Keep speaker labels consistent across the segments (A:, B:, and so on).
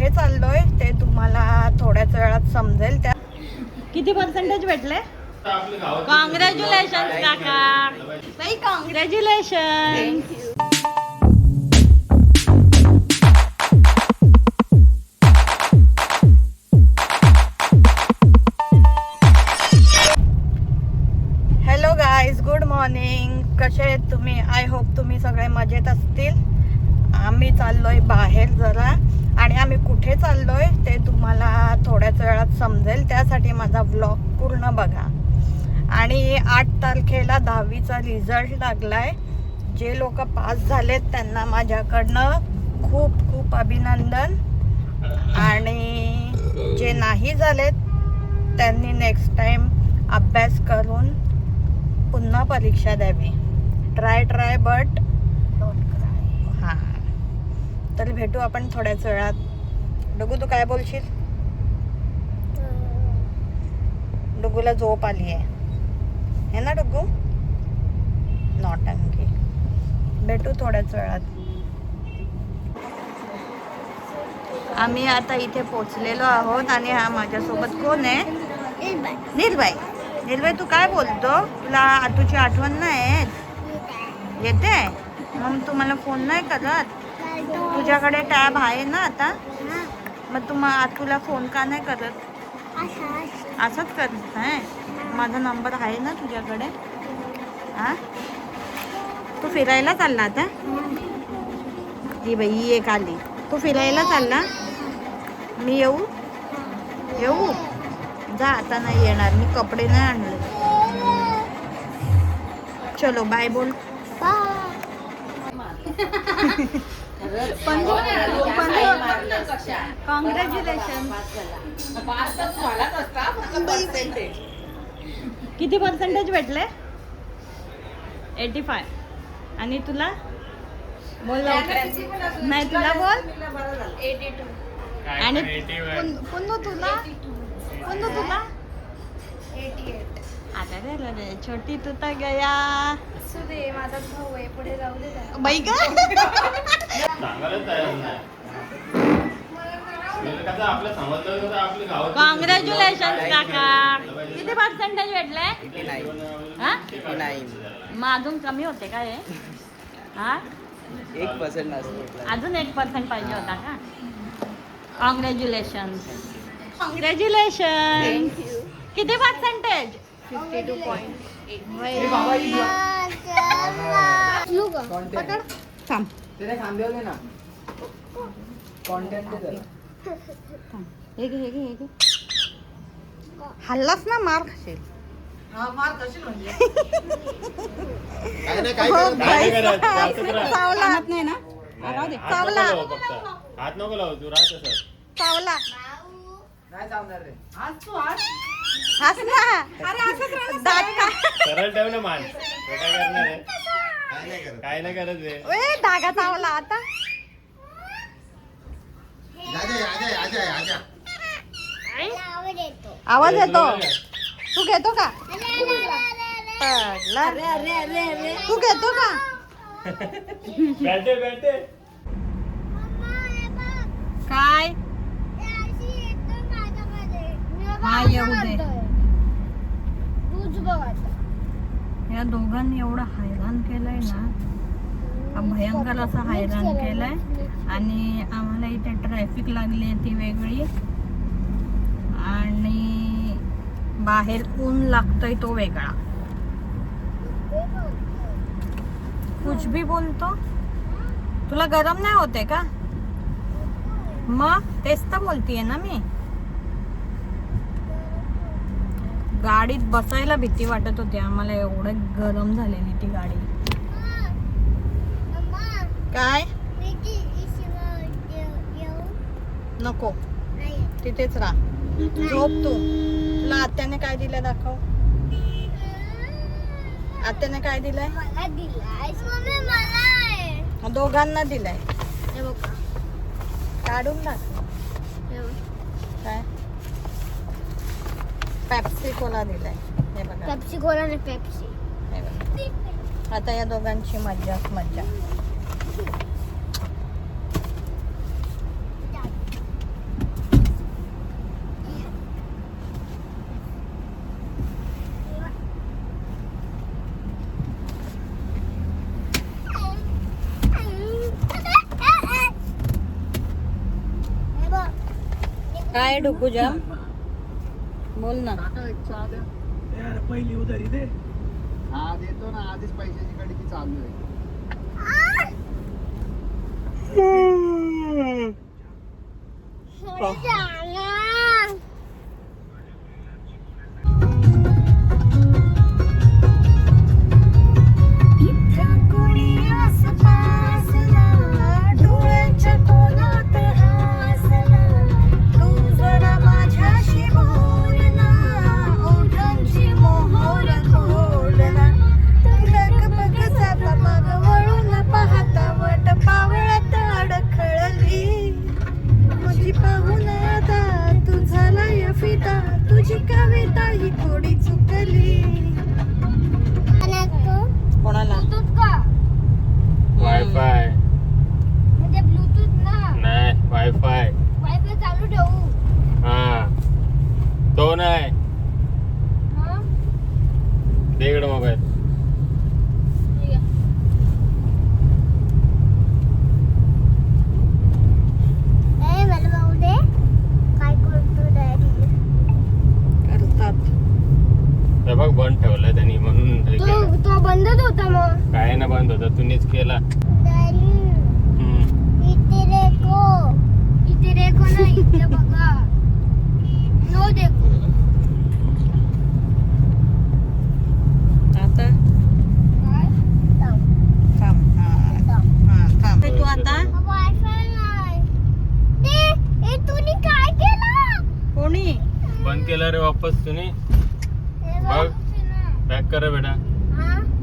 A: कुठे चाललोय ते तुम्हाला थोड्याच वेळात समजेल. त्या किती पर्सेंटेज भेटले? कॉंग्रॅच्युलेशन काका, बाई congratulation. Hello guys, good morning. कसे आहेत तुम्ही? आय होप तुम्ही सगळे मजेत असतील. आम्ही चाललोय बाहेर जरा, आणि आम्ही कुठे चाललोय ते तुम्हाला थोड्याच वेळात समजेल. त्यासाठी माझा व्लॉग पूर्ण बघा. आणि 8 तारखेला 10वीचा रिझल्ट लागलाय. जे लोक पास झालेत त्यांना माझ्याकडनं खूप खूप अभिनंदन, आणि जे नाही झालेत त्यांनी नेक्स्ट टाइम अभ्यास करून पुन्हा परीक्षा द्यावी. Try but don't cry. हां, तर भेटू आपण थोड्याच वेळात. डुगू, तू काय बोलशील? डुगूला झोप आली आहे है ना डुगू? नॉटंकी. भेटू थोड्याच वेळात. आम्ही आता इथे पोचलेलो आहोत, आणि हा माझ्यासोबत कोण आहे? निर्भय. निर्भय, तू काय बोलतो? तुला आतूची आठवण नाही येते? मग तू मला फोन नाही करत? तुझ्याकडे टॅब आहे ना आता? मग तू आतूला फोन का नाही करत? असंच करत आहे? माझा नंबर आहे ना तुझ्याकडे? हां, तू फिरायला चालला आता? ही बाई एक आली. तू फिरायला चालला? मी येऊ? जा, आता नाही येणार मी. कपडे नाही आणले. चलो बाय बोल. कॉंग्रॅच्युलेशन. किती पर्सेंटेज भेटले? 85. आणि तुला बोल नाही, तुला बोल. 82. आणि पुन्नू तुला 88. आता रे छोटी तू तर गया. माझा भाऊ आहे, पुढे जाऊ दे बाई का. कॉंग्रॅच्युलेशन काका. किती पर्सेंटेज भेटले? 89. मग अजून कमी होते का हे? हा,
B: 1% असतो.
A: अजून 1% पाहिजे होता का? कॉंग्रॅच्युलेशन. कॉंग्रॅच्युलेशन. किती पर्सेंटेज? 52.8. थांब,
B: तेरे खांदे होते ना. Content they.
A: हे घे. हल्लास ना मार खाशील. मार खाशील म्हणजे चावला नाही ना? चावला.
C: हात नको लावू, तू राहत असत.
A: चावला
B: नाही चावणार रे.
A: हस ना. दात का
C: सरळ ठेव ना मान. तो काय करणार आहे? काय नाही करत रे.
A: ए, धागा चावला आता. आवाज येतो. तू घेतो का? तू घेतो का?
C: बॅटे
A: काय? हा, येऊ दे. या दोघांनी एवढं हैराण केलंय ना, भयंकर असं हैराण केलंय. आणि आम्हाला इथे ट्रॅफिक लागली आहे ती वेगळी, आणि बाहेर ऊन लागतोय तो वेगळा. कुछ भी बोलतो. तुला गरम नाही होते का? मग तेच तर बोलतीये ना मी. गाडीत बसायला भीती वाटत होती आम्हाला, एवढं गरम झालेली ती गाडी. काय नको, तिथेच राहा. झोप तू. तुला आत्याने काय दिलं दाखव. आत्याने काय दिलंय? दोघांना दिलंय. काढून दाखव. काय? पेप्सी कोला दिलाय. हे बघा,
D: पेप्सी कोला आणि पेप्सी.
A: हे बघा. आता या दोघांची मज्जाच मज्जा. काय डुकू जाम बोल ना.
B: पहिली उधारी दे. हा देतो ना, आधीच पैशाची कडकी चालू आहे.
A: तुझी कविता ही थोडी चुकली. कोणाला
C: वायफाय
D: म्हणजे ब्लूटूथ ना.
C: नाही, वायफाय.
D: वायफाय चालू ठेवू.
C: हा तो नाही.
D: हा?
C: दे इकडे मोबाईल.
D: ठीक आहे. मला भाऊ दे. काय करतो डॅडी?
A: करतात.
C: हे बघ बंद ठेवलाय त्यांनी म्हणून हे केलं.
D: तो बंदच होता मग.
C: काय ना बंद होता, तुम्हीच केला.
D: डॅडी
C: हम्म.
D: इथे देखो ना, इथे बघा. नो देखो.
A: आता
D: काय?
A: थांब. थांब तू आता.
D: वायफाय नाही. हे तुम्ही काय केलं?
A: कोणी
C: बंद केला रे वापस तुम्ही. बघ. बॅक कर रे बेटा,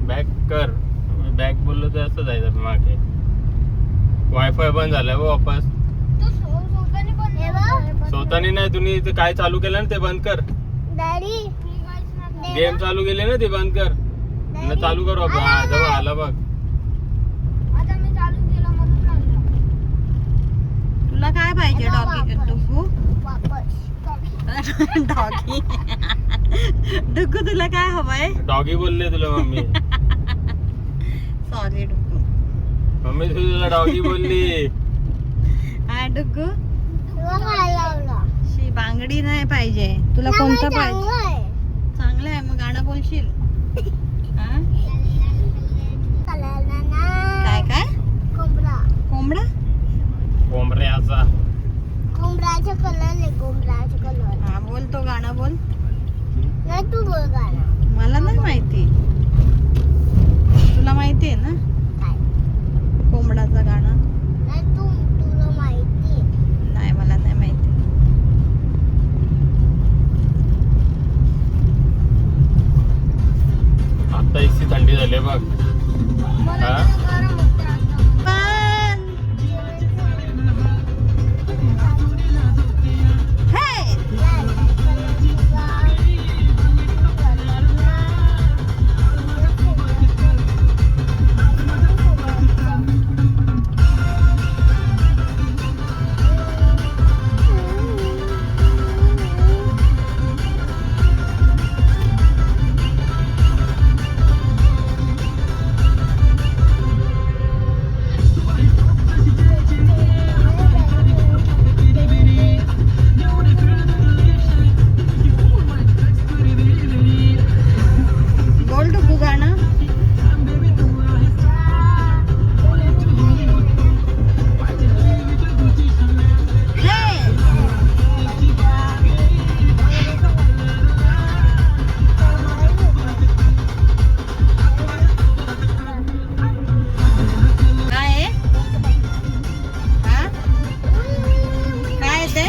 C: बॅक कर. बॅक बोललो तर असं जायचं मागे. वायफाय बंद झालाय वापस. स्वतःनी नाही, तुम्ही इथे काय चालू केलं ना ते बंद कर.
D: डॅडी
C: गेम चालू केले ना ते बंद कर. न चालू कर वापस. हा जवळ आला बघ.
D: आता मी चालू केलं म्हणून लागलं.
A: तुला काय पाहिजे डॉगी डुगू?
D: वापस
A: डॉगी डुगू तुला काय हवंय?
C: डॉगी बोलले तुला मम्मी.
A: सॉरी डुगू.
C: मम्मी तुला डॉगी बोलली.
A: हा डुगू
D: काय लावला?
A: शी बांगडी नाही पाहिजे तुला. कोणतं पाहिजे? चांगलं आहे मग गाणं बोलशील. हा? काय काय
D: कोंबडा.
A: कोंबडा?
C: कोंबड्याचा.
D: कोंबड्याचा कलर आहे. कोंबड्याचा कलर.
A: हा बोल तो गाणं बोल.
D: नाही तू बोल गाणं.
A: मला नाही माहिती. तुला माहिती आहे ना
D: काय?
A: कोंबडाचं गाणं?
D: नाही तुला माहिती.
A: नाही मला नाही माहिती.
C: आता इतकी थंडी झाली बघ.
D: मला
C: हा?
D: तर गरम होते आता.
A: हे बोल डुगू गाणं. काय आहे? हा? काय आहे ते?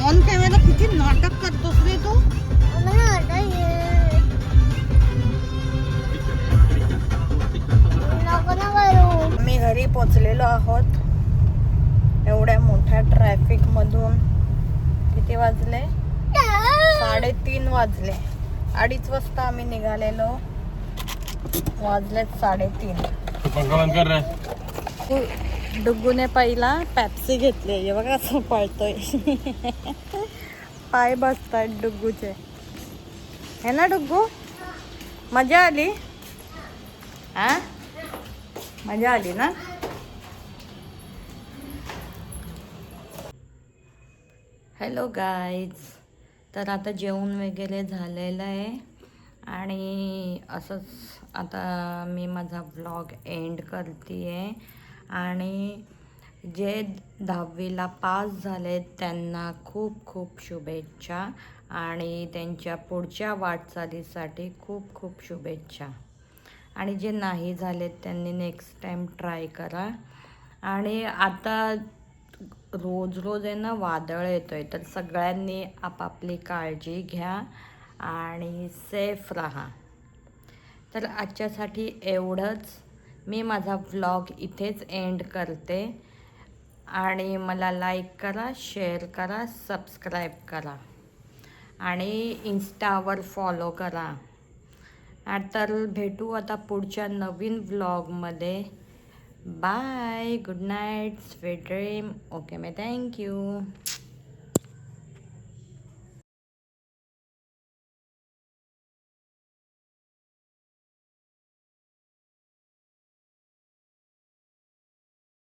A: ऑन कॅमेरा किती नाटक करतोस रे तू. मी घरी पोचलेलो आहोत एवढ्या मोठ्या ट्रॅफिक मधून. किती वाजले? 3:30 वाजले. 2:30 वाजता आम्ही निघालेलो. वाजलेत 3:30.
C: पंखा बंद कर रे.
A: डुग्गूने पहिला पॅप्सी घेतली. हे बघा असं पळतोय. पाय बसतायत डुग्गूचे. है ना डुग्गू? मजा आली? हा मजा आली ना. Hello guys. तर आता जेवण वगैरे झालेलं आहे आणि असंच आता मी माझा व्लॉग एंड करते आहे. आणि जे 10वीला पास झाले त्यांना खूप खूप शुभेच्छा आणि त्यांच्या पुढच्या वाटचालीसाठी खूप खूप शुभेच्छा. आणि जे नाही झाले त्यांनी नेक्स्ट टाईम ट्राय करा. आणि आता रोज रोज आहे ना वादळ येतो आहे, तर सगळ्यांनी आपापली काळजी घ्या आणि सेफ राहा. तर आजच्यासाठी एवढंच. मी माझा व्लॉग इथेच एंड करते आणि मला लाईक करा, शेअर करा, सबस्क्राईब करा आणि इन्स्टावर फॉलो करा. तर भेटू आता पुढच्या नवीन व्लॉगमध्ये. Bye, good night, sweet dream. Okay, मे थँक्यू.